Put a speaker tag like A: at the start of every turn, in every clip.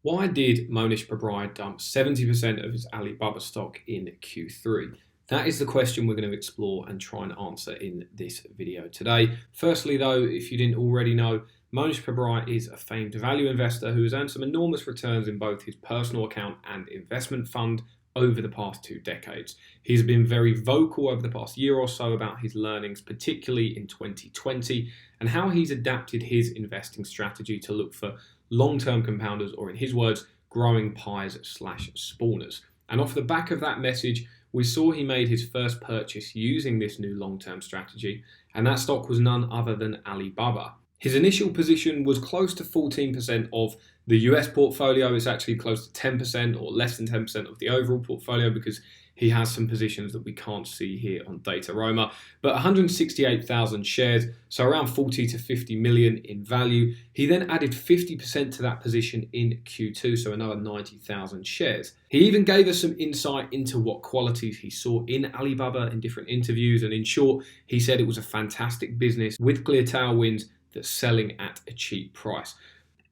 A: Why did Mohnish Pabrai dump 70% of his Alibaba stock in Q3? That is the question we're going to explore and try and answer in this video today. Firstly, though, if you didn't already know, Mohnish Pabrai is a famed value investor who has earned some enormous returns in both his personal account and investment fund over the past 2 decades. He's been very vocal over the past year or so about his learnings, particularly in 2020, and how he's adapted his investing strategy to look for long-term compounders, or in his words, growing pies / spawners. And off the back of that message, we saw he made his first purchase using this new long-term strategy, and that stock was none other than Alibaba. His initial position was close to 14% of the US portfolio. It's actually close to 10% or less than 10% of the overall portfolio because he has some positions that we can't see here on Dataroma. But 168,000 shares, so around 40 to 50 million in value. He then added 50% to that position in Q2, so another 90,000 shares. He even gave us some insight into what qualities he saw in Alibaba in different interviews. And in short, he said it was a fantastic business with clear tailwinds that's selling at a cheap price.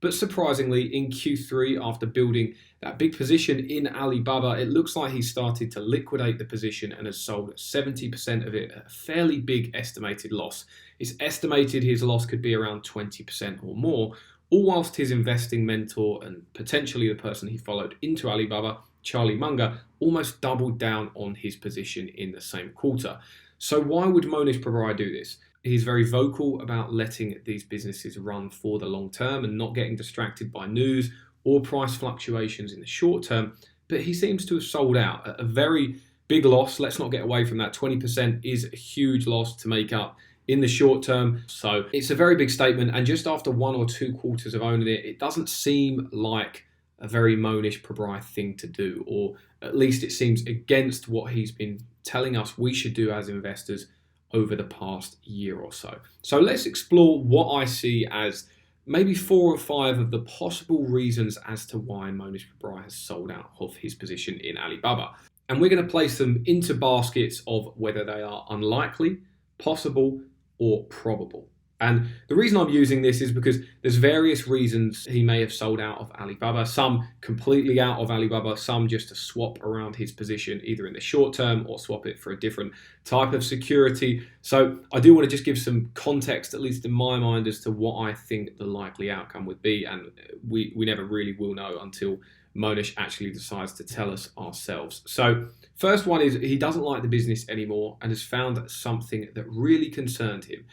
A: But surprisingly, in Q3, after building that big position in Alibaba, it looks like he started to liquidate the position and has sold 70% of it at a fairly big estimated loss. It's estimated his loss could be around 20% or more, all whilst his investing mentor and potentially the person he followed into Alibaba, Charlie Munger, almost doubled down on his position in the same quarter. So why would Mohnish Pabrai do this? He's very vocal about letting these businesses run for the long term and not getting distracted by news or price fluctuations in the short term, but he seems to have sold out at a very big loss. Let's not get away from that. 20% is a huge loss to make up in the short term. So it's a very big statement, and just after 1 or 2 quarters of owning it, it doesn't seem like a very Mohnish Pabrai thing to do, or at least it seems against what he's been telling us we should do as investors over the past year or so. So let's explore what I see as maybe 4 or 5 of the possible reasons as to why Mohnish Pabrai has sold out of his position in Alibaba. And we're going to place them into baskets of whether they are unlikely, possible, or probable. And the reason I'm using this is because there's various reasons he may have sold out of Alibaba, some completely out of Alibaba, some just to swap around his position either in the short term or swap it for a different type of security. So I do want to just give some context, at least in my mind, as to what I think the likely outcome would be. And we never really will know until Mohnish actually decides to tell us ourselves. So first one is he doesn't like the business anymore and has found something that really concerned him.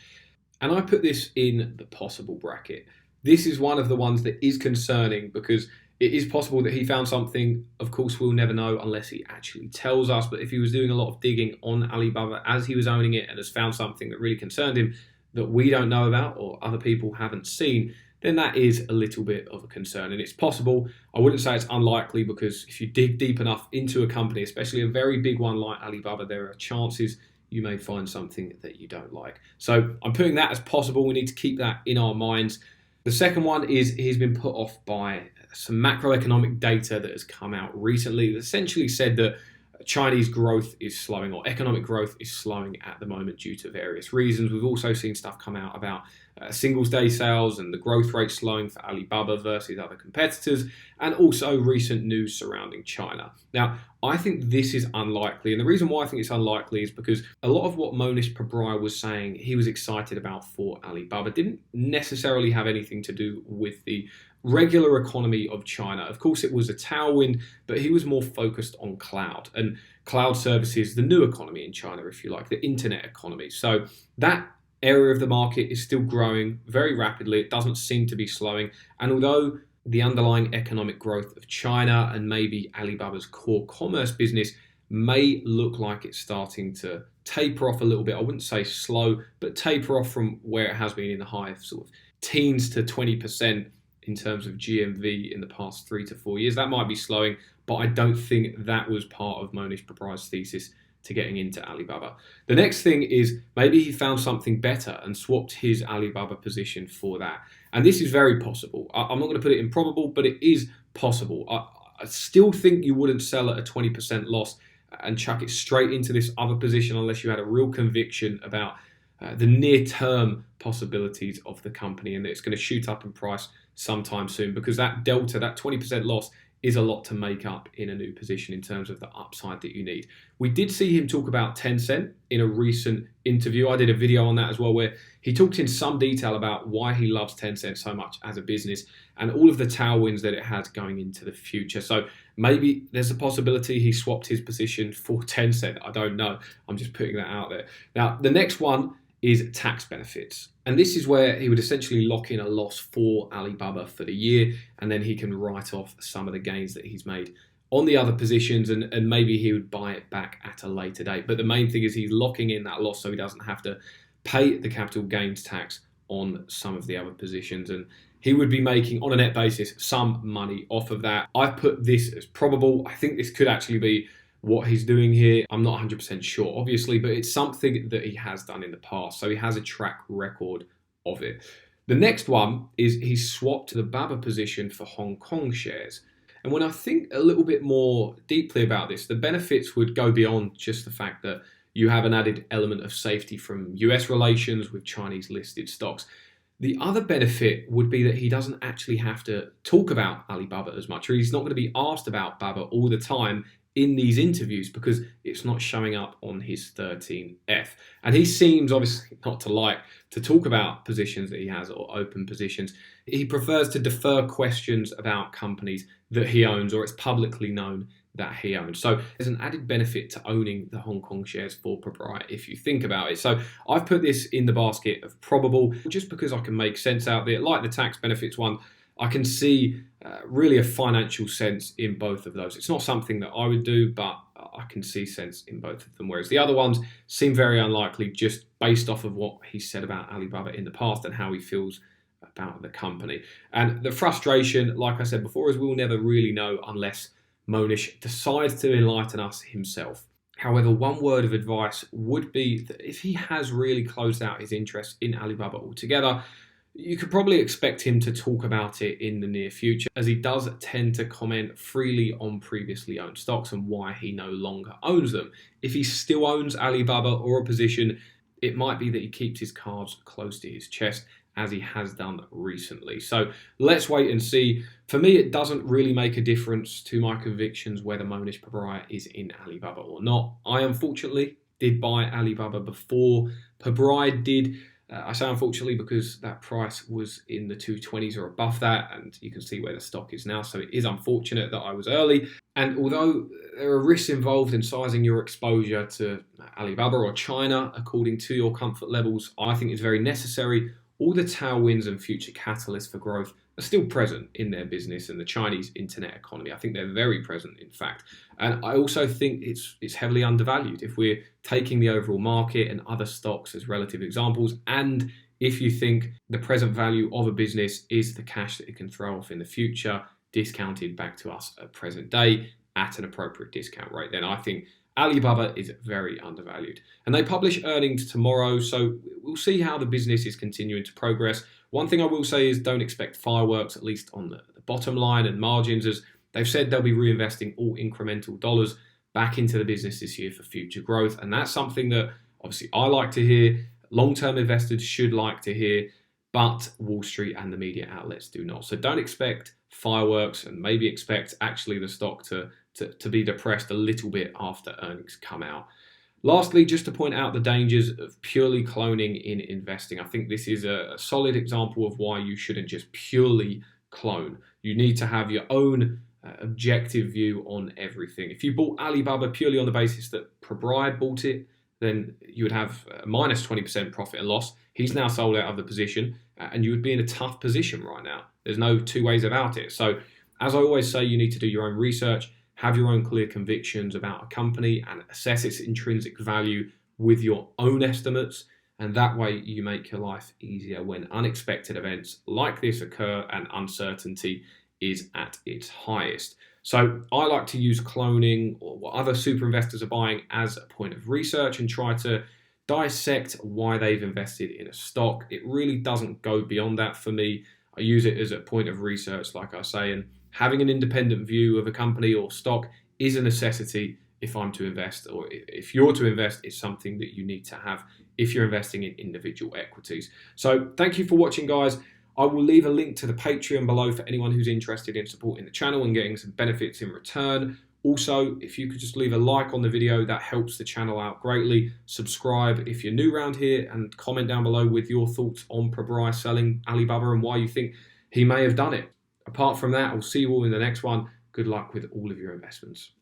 A: And I put this in the possible bracket. This is one of the ones that is concerning because it is possible that he found something. Of course, we'll never know unless he actually tells us. But if he was doing a lot of digging on Alibaba as he was owning it and has found something that really concerned him that we don't know about or other people haven't seen, then that is a little bit of a concern. And it's possible. I wouldn't say it's unlikely, because if you dig deep enough into a company, especially a very big one like Alibaba, there are chances you may find something that you don't like. So I'm putting that as possible. We need to keep that in our minds. The second one is he's been put off by some macroeconomic data that has come out recently that essentially said that Chinese growth is slowing, or economic growth is slowing at the moment due to various reasons. We've also seen stuff come out about Singles Day sales and the growth rate slowing for Alibaba versus other competitors, and also recent news surrounding China. Now, I think this is unlikely, and the reason why I think it's unlikely is because a lot of what Mohnish Pabrai was saying he was excited about for Alibaba didn't necessarily have anything to do with the regular economy of China. Of course, it was a tailwind, but he was more focused on cloud and cloud services, the new economy in China, if you like, the internet economy. So that area of the market is still growing very rapidly. It doesn't seem to be slowing. And although the underlying economic growth of China and maybe Alibaba's core commerce business may look like it's starting to taper off a little bit, I wouldn't say slow, but taper off from where it has been in the high sort of teens to 20% in terms of GMV in the past 3 to 4 years. That might be slowing, but I don't think that was part of Mohnish Pabrai's thesis to getting into Alibaba. The next thing is maybe he found something better and swapped his Alibaba position for that. And this is very possible. I'm not going to put it in probable, but it is possible. I still think you wouldn't sell at a 20% loss and chuck it straight into this other position unless you had a real conviction about the near-term possibilities of the company and that it's going to shoot up in price sometime soon, because that delta, that 20% loss, is a lot to make up in a new position in terms of the upside that you need. We did see him talk about Tencent in a recent interview. I did a video on that as well, where he talked in some detail about why he loves Tencent so much as a business and all of the tailwinds that it has going into the future. So maybe there's a possibility he swapped his position for Tencent. I don't know. I'm just putting that out there. Now, the next one is tax benefits. And this is where he would essentially lock in a loss for Alibaba for the year, and then he can write off some of the gains that he's made on the other positions, and maybe he would buy it back at a later date. But the main thing is he's locking in that loss so he doesn't have to pay the capital gains tax on some of the other positions, and he would be making, on a net basis, some money off of that. I've put this as probable. I think this could actually be what he's doing here. I'm not 100% sure, obviously, but it's something that he has done in the past, so he has a track record of it. The next one is he's swapped the Baba position for Hong Kong shares. And when I think a little bit more deeply about this, the benefits would go beyond just the fact that you have an added element of safety from US relations with Chinese listed stocks. The other benefit would be that he doesn't actually have to talk about Alibaba as much, or he's not going to be asked about Baba all the time in these interviews because it's not showing up on his 13F. And he seems obviously not to like to talk about positions that he has or open positions. He prefers to defer questions about companies that he owns or it's publicly known that he owns. So there's an added benefit to owning the Hong Kong shares for Pabrai if you think about it. So I've put this in the basket of probable just because I can make sense out there. Like the tax benefits one, I can see really a financial sense in both of those. It's not something that I would do, but I can see sense in both of them. Whereas the other ones seem very unlikely just based off of what he said about Alibaba in the past and how he feels about the company. And the frustration, like I said before, is we'll never really know unless Mohnish decides to enlighten us himself. However, one word of advice would be that if he has really closed out his interest in Alibaba altogether, you could probably expect him to talk about it in the near future, as he does tend to comment freely on previously owned stocks and why he no longer owns them. If he still owns Alibaba or a position, it might be that he keeps his cards close to his chest, as he has done recently. So let's wait and see. For me, it doesn't really make a difference to my convictions whether Mohnish Pabrai is in Alibaba or not. I unfortunately did buy Alibaba before Pabrai did. I say unfortunately because that price was in the 220s or above that, and you can see where the stock is now. So it is unfortunate that I was early. And although there are risks involved in sizing your exposure to Alibaba or China according to your comfort levels, I think it's very necessary. All the tailwinds and future catalysts for growth are still present in their business and the Chinese internet economy. I think they're very present, in fact. And I also think it's heavily undervalued if we're taking the overall market and other stocks as relative examples. And if you think the present value of a business is the cash that it can throw off in the future, discounted back to us at present day at an appropriate discount rate, then I think Alibaba is very undervalued. And they publish earnings tomorrow, so we'll see how the business is continuing to progress. One thing I will say is don't expect fireworks, at least on the bottom line and margins, as they've said they'll be reinvesting all incremental dollars back into the business this year for future growth. And that's something that obviously I like to hear, long-term investors should like to hear, but Wall Street and the media outlets do not. So don't expect fireworks, and maybe expect actually the stock to be depressed a little bit after earnings come out. Lastly, just to point out the dangers of purely cloning in investing. I think this is a solid example of why you shouldn't just purely clone. You need to have your own objective view on everything. If you bought Alibaba purely on the basis that Pabrai bought it, then you would have a minus 20% profit and loss. He's now sold out of the position, and you would be in a tough position right now. There's no two ways about it. So, as I always say, you need to do your own research, have your own clear convictions about a company, and assess its intrinsic value with your own estimates. And that way you make your life easier when unexpected events like this occur and uncertainty is at its highest. So I like to use cloning or what other super investors are buying as a point of research and try to dissect why they've invested in a stock. It really doesn't go beyond that for me. I use it as a point of research, like I say, and having an independent view of a company or stock is a necessity if I'm to invest, or if you're to invest, it's something that you need to have if you're investing in individual equities. So thank you for watching, guys. I will leave a link to the Patreon below for anyone who's interested in supporting the channel and getting some benefits in return. Also, if you could just leave a like on the video, that helps the channel out greatly. Subscribe if you're new around here, and comment down below with your thoughts on Pabrai selling Alibaba and why you think he may have done it. Apart from that, I'll see you all in the next one. Good luck with all of your investments.